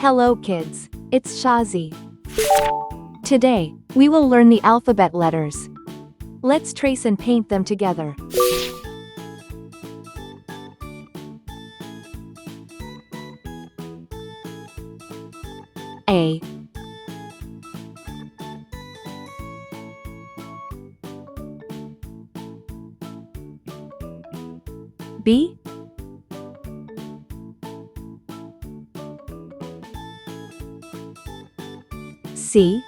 Hello kids, it's Shazi. Today, we will learn the alphabet letters. Let's trace and paint them together. A, B, C,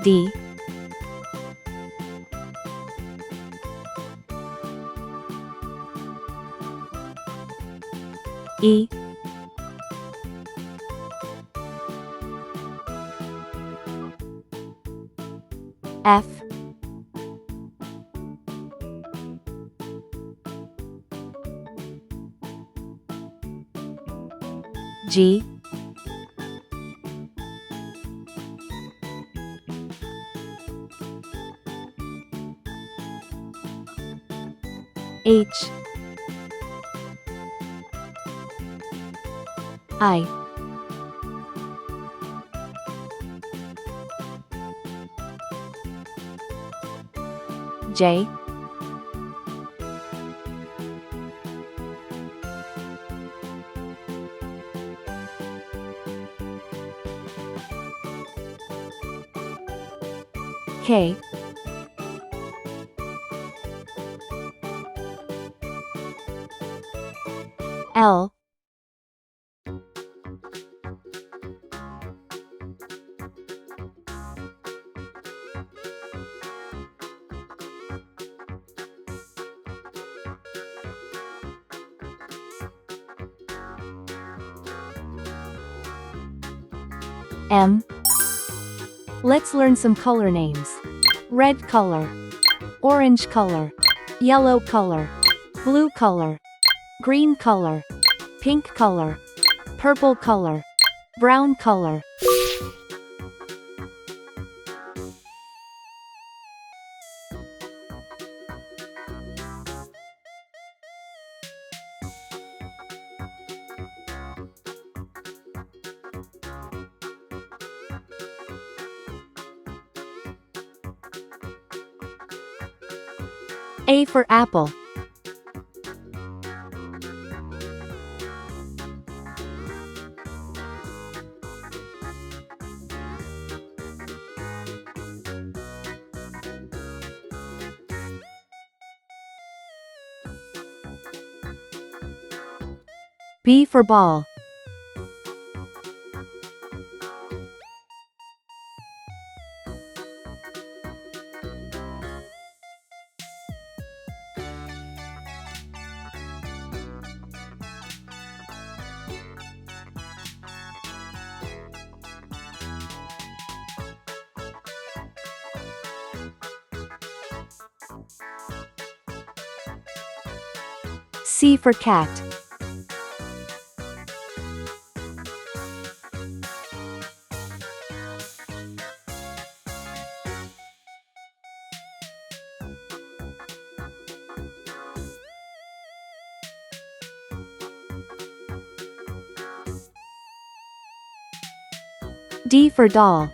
D, E, F, G, H, I, J, K, L, M. Let's learn some color names. Red color, orange color, yellow color, blue color, green color, pink color, purple color, brown color. A for apple. B for ball. C for cat. D for doll.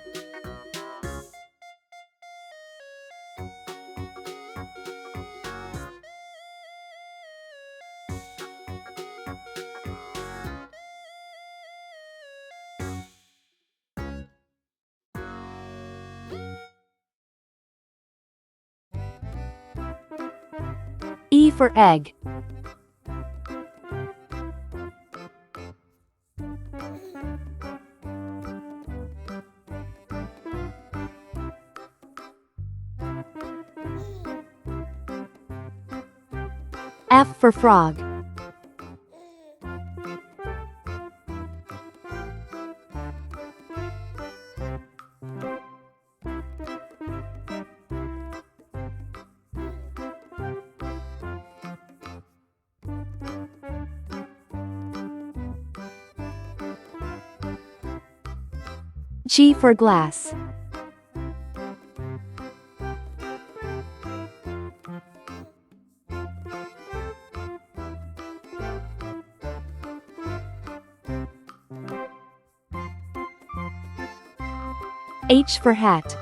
E for egg. F for frog. G for glass. H for hat.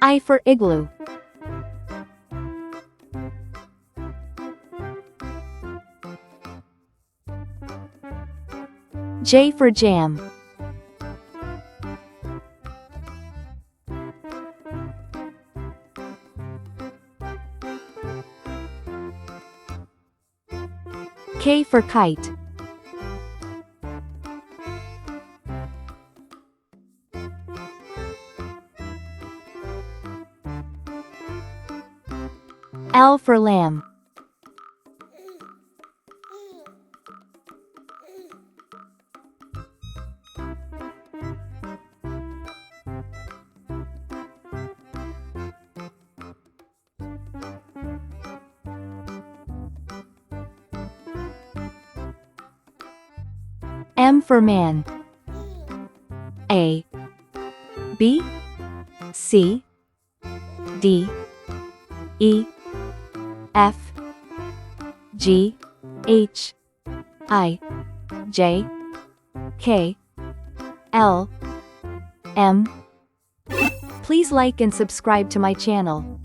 I for igloo. J for jam. K for kite. L for lamb. M for man. A, B, C, D, E, F, G, H, I, J, K, L, M. Please like and subscribe to my channel.